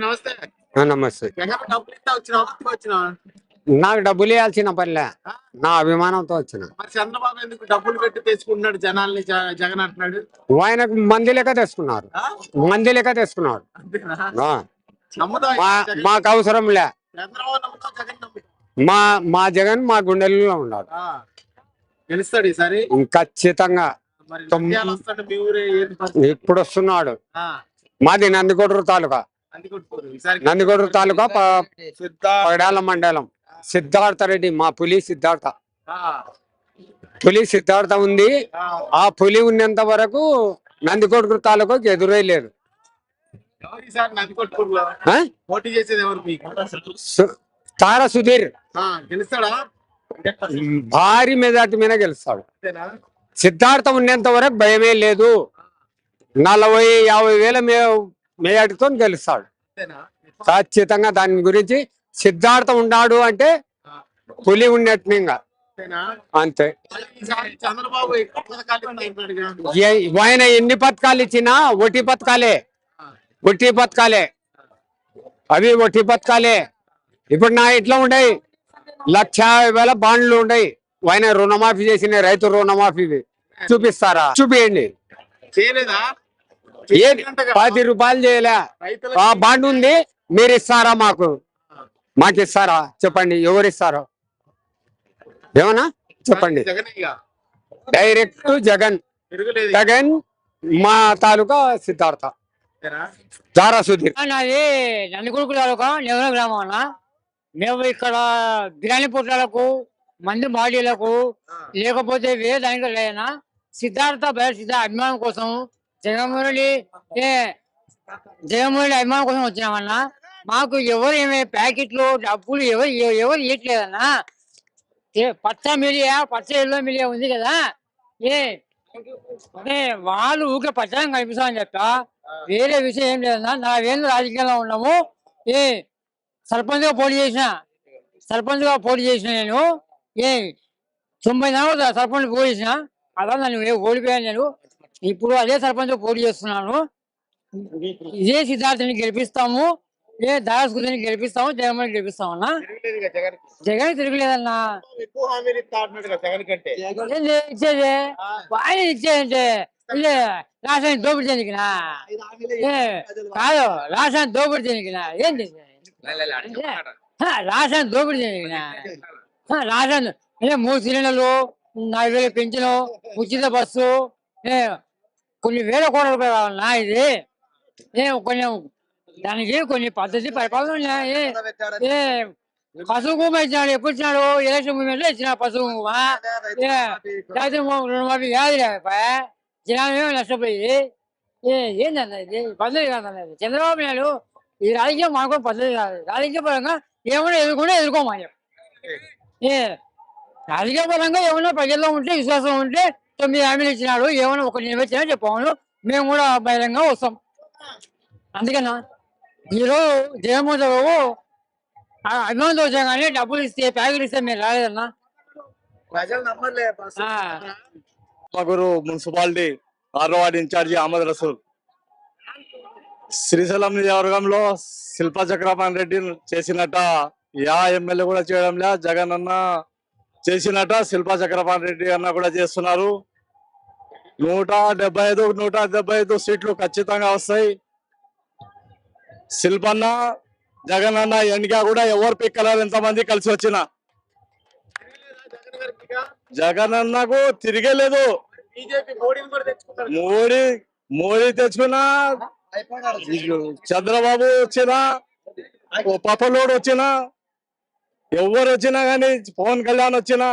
నమస్తే. నమస్తే. డబ్బులు ఇస్తా వచ్చినా నాకు డబ్బులు ఇవ్వాల్సిన పనిలే, నా అభిమానంతో వచ్చిన. మరి చంద్రబాబు ఎందుకు డబ్బులు పెట్టి తెచ్చుకుంటున్నాడు జనాల్ని? జగన్ అంటున్నాడు ఆయనకు మంది లెక్క తెచ్చుకున్నారు, మంది లెక్క తెచ్చుకున్నాడు. మాకు అవసరం లే. చంద్రబాబు నమ్ముతావు, జగన్ నమ్ముతావు? మా జగన్ మా గుండెల్లో ఉన్నాడు. గెలుస్తాడు ఈసారి ఖచ్చితంగా. మీ ఊరే ఇప్పుడు వస్తున్నాడు. మాది నందికొట్టు తాలూకా, నందికొట్టు తాలూకా పగడాల మండలం. సిద్ధార్థ రెడ్డి మా పులి సిద్ధార్థ. పులి సిద్ధార్థ ఉంది. ఆ పులి ఉన్నంత వరకు నందికొట్టు తాలూకాకి ఎదురే లేదు. తారా సుధీర్ గెలుస్తాడా? భారీ మెజార్టీ మీద గెలుస్తాడు. సిద్ధార్థ ఉన్నంత వరకు భయమే లేదు. 40-50 వేల మెజార్టీతో గెలుస్తాడు ఖచ్చితంగా. దాని గురించి సిద్ధార్థ ఉన్నాడు అంటే పులి ఉన్నట్టు ఇంకా అంతే. ఆయన ఎన్ని పథకాలు ఇచ్చినా ఒట్టి పథకాలే, ఒట్టి పథకాలే అవి, ఒట్టి పథకాలే. ఇప్పుడు నా ఇట్లా ఉండయి 1,50,000 బాండ్లు ఉండయి. ఆయన రుణమాఫీ చేసిన రైతు రుణమాఫీ చూపిస్తారా? చూపియండి. 10 రూపాయలు చేయలే. ఆ బాండ్ ఉంది, మీరు ఇస్తారా? మాకు ఇస్తారా? చెప్పండి, ఎవరు ఇస్తారో ఏమన్నా చెప్పండి. డైరెక్ట్ జగన్, జగన్ మా తాలూకా సిద్ధార్థ. తారా సుధీర్. నాది నందికొట్టు తాలూకా నెవర గ్రామం అన్న. మేము ఇక్కడ బిర్యానీ పొట్లాలకు, మంది బాడీలకు, లేకపోతే వేరే దానికి లేదన్నా. సిద్ధార్థ అభిమానం కోసం, జగన్మోహన్ రెడ్డి అభిమానం కోసం వచ్చినామన్నా. మాకు ఎవరు ఏమే ప్యాకెట్లు డబ్బులు ఎవరు ఇవ్వట్లేదన్నా. పచ్చ ఎల్లో మీడియా ఉంది కదా, వాళ్ళు ఊకే పచ్చగా కనిపిస్తామని చెప్పా. వేరే విషయం ఏం లేదన్నా. 4 ఏళ్ళు రాజకీయాల్లో ఉన్నాము. సర్పంచ్గా పోటీ చేసిన నేను 90 సర్పంచ్ పోటీ చేసిన. అలా నన్ను ఓడిపోయాను నేను. ఇప్పుడు అదే సర్పంచ్ పోటీ చేస్తున్నాను. ఇదే సిద్ధార్థని గెలిపిస్తాము, దారాసుని గెలిపిస్తాము, జగన్మోహన్ గెలిపిస్తామన్నా. జగన్ తిరగలేదన్నా. ఇచ్చేది ఆయన ఇచ్చేదంటే రాష్ట్రాన్ని దోపిడీ చేయనికినా కాదు, రాష్ట్రాన్ని దోపిడీ చేయనికినా ఏంటి? రాష్ట్రాన్ని దోపిడీ చేయనికినా రాష్ట్రాన్ని 3 సిలిండర్లు, 4,000 పెంచిన, ఉచిత బస్సు, కొన్ని వేల కోట్ల రూపాయలు కావాలన్నా. ఇది కొన్ని దానికి కొన్ని పద్ధతి పరిపాలన ఉన్నాయి. పశువు కుంకుమ ఇచ్చినాడు. ఎప్పుడు ఇచ్చినాడు? ఎలక్షన్ మూమెంట్లో ఇచ్చిన పశువు కుంకుమ. రుణమాఫీ కాదు లేకపోయా, జనాలు నష్టపోయి. ఏందన్న ఇది? పద్ధతి కాదన్న. చంద్రబాబు నాయుడు ఈ రాజకీయం మాకు పద్ధతి కాదు. రాజకీయ పరంగా ఏమైనా ఎదుర్కోమని రాజకీయ పరంగా ఏమైనా ప్రజల్లో ఉంటే, విశ్వాసం ఉంటే 9 హామీలు ఇచ్చినాడు. ఏమైనా ఒకటి నెరవేర్చినా చెప్పాము, మేము కూడా బహిరంగ వస్తాం. అందుకన్నా ఈరోజు జగన్మోహన్ బాబు అభిమానులు వచ్చాం కానీ డబ్బులు ఇస్తే, ప్యాకెట్ ఇస్తే మీరు రాలేదన్నా. మున్సిపాలిటీ 6వ వార్డు ఇన్ఛార్జి అహ్మద్ రసూల్. శ్రీశైలం నియోజకవర్గంలో శిల్పా చక్రపాణి రెడ్డి చేసినట్ట ఎమ్మెల్యే కూడా చేయడం లే. జగన్ అన్న చేసినట్ట శిల్పా చక్రపాణి రెడ్డి అన్న కూడా చేస్తున్నారు. 175 సీట్లు ఖచ్చితంగా వస్తాయి. శిల్పన్న, జగన్ అన్న ఎన్నిక కూడా ఎవరు పిక్కలేరు. ఎంతమంది కలిసి వచ్చిన జగన్ అన్నకు తిరిగేలేదు. మోడీ తెచ్చుకున్నా, చంద్రబాబు వచ్చినా, పప్పలోడు వచ్చినా, ఎవరు వచ్చినా కానీ, పవన్ కళ్యాణ్ వచ్చినా,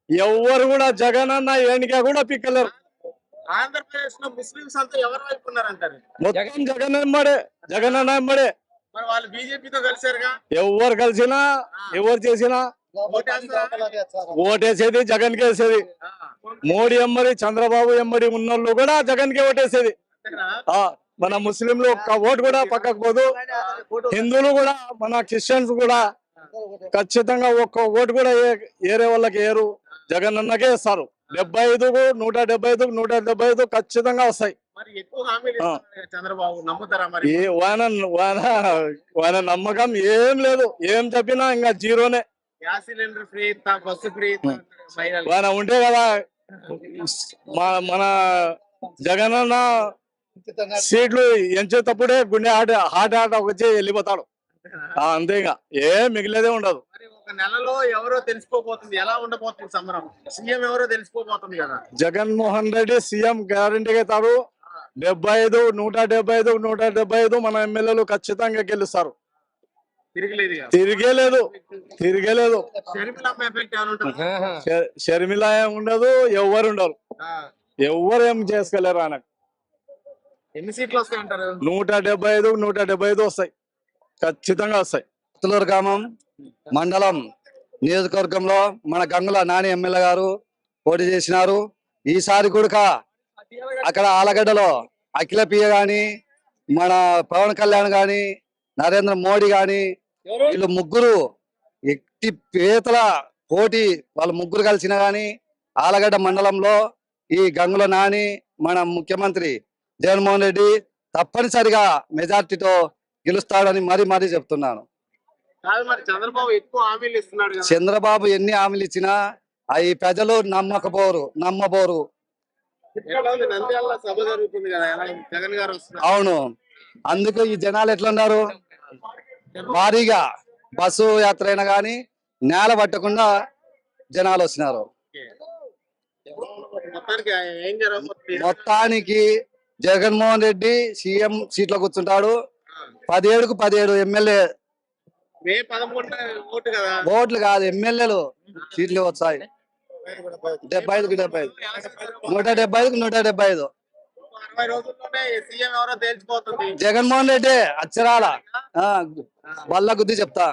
ఎవరు కూడా జగన్ అన్న ఎన్నిక కూడా పిక్కలేరు. ఆంధ్రప్రదేశ్ లో ముస్లింస్ అంతా ఎవరి వైపు ఉన్నారంటారు? మొత్తం జగన్ అన్న ఎంబడే. వాళ్ళు బీజేపీతో కలిసారుగా. ఎవరు కలిసినా, ఎవరు చేసినా ఓటేసేది జగన్ కి వేసేది. మోడీ ఎమ్మడి, చంద్రబాబు ఎమ్మడి ఉన్నోళ్ళు కూడా జగన్ కి ఓటేసేది. మన ముస్లింలు ఒక్క ఓటు కూడా పక్కకు పోదు. హిందువులు కూడా, మన క్రిస్టియన్స్ కూడా ఖచ్చితంగా ఒక్క ఓటు కూడా ఏరే వాళ్ళకి ఏరు, జగన్ అన్నకే ఇస్తారు. 75 175 175 ఖచ్చితంగా వస్తాయి. మరి ఎక్కువ హామీలు ఇస్తున్నాడు కదా చంద్రబాబు, నమ్ముతారా మరి? ఏ వాన నమ్మకం ఏం లేదు, ఏం చెప్పినా ఇంకా జీరోనే. గ్యాస్ సిలిండర్ ఫ్రీ ఇస్తా, బస్సు ఫ్రీ ఇస్తా మహిళలకు. వాన ఉంటే కదా మన జగనన్న సీట్లు ఎంచేటప్పుడే గుండె హార్ట్ వచ్చి వెళ్ళిపోతాడు. అంతే, ఇంకా ఏం మిగిలేదే ఉండదు. మరి ఒక నెలలో ఎవరో తెలిసిపోతుంది, ఎలా ఉండబోతుంది సమరం, సీఎం ఎవరో తెలిసిపోతుంది కదా. జగన్మోహన్ రెడ్డి సీఎం గ్యారంటీగా అవుతారు. 75, 175, 175 మన ఎమ్మెల్యేలు ఖచ్చితంగా గెలుస్తారు. తిరగలేదు ఇక. తిరిగేలేదు. షర్మిలమ్మ ఎఫెక్ట్ ఏమైనా ఉంటుందా? షర్మిల ఏం ఉండదు, ఎవ్వరు ఉండరు, ఎవ్వరు ఏం చేసుకోలేరు. ఆయనకు ఎన్ని సీట్లు వస్తాయి అంటారు? 175 వస్తాయి, ఖచ్చితంగా వస్తాయి. పుత్తలూరు గ్రామం మండలం నియోజకవర్గంలో మన గంగుల నాని ఎమ్మెల్యే గారు పోటీ చేసినారు. ఈసారి కూడా అక్కడ ఆలగడ్డలో అఖిల ప్రియ గాని, మన పవన్ కళ్యాణ్ గాని, నరేంద్ర మోడీ గాని, వీళ్ళు ముగ్గురు ఎట్టి పేతల పోటీ, వాళ్ళు ముగ్గురు కలిసిన గాని ఆలగడ్డ మండలంలో ఈ గంగుల నాని మన ముఖ్యమంత్రి జగన్మోహన్ రెడ్డి తప్పనిసరిగా మెజార్టీతో గెలుస్తాడని మరీ చెప్తున్నాను. కాదు మరి చంద్రబాబు ఎక్కువ హామీలు ఇస్తున్నాడు కదా. చంద్రబాబు ఎన్ని హామీలు ఇచ్చినా అవి ప్రజలు నమ్మబోరు. ఎట్లా ఉంది? నంద్యాలలో సభ జరుగుతుంది కదా, ఎలా ఉంది? జగన్ గారు వస్తున్నారు. అవును, అందుకు ఈ జనాలు ఎట్లున్నారు, భారీగా బస్సు యాత్ర అయినా గాని నేల పట్టకుండా జనాలు వస్తున్నారు. మొత్తానికి ఏం జరగబోతుంది? మొత్తానికి జగన్మోహన్ రెడ్డి సీఎం సీట్లో కూర్చుంటాడు. 17కు 17 ఎమ్మెల్యే మే 13 ఓటు కదా. ఓట్లు కాదు, ఎమ్మెల్యేలు సీట్లు వచ్చాయి. 75కు 75, 175కు 175. 60 రోజుల్లోనే సీఎం ఎవరో తేల్చిపోతుంది. జగన్మోహన్ రెడ్డి అక్షరాల బల్ల గుద్ది చెప్తా.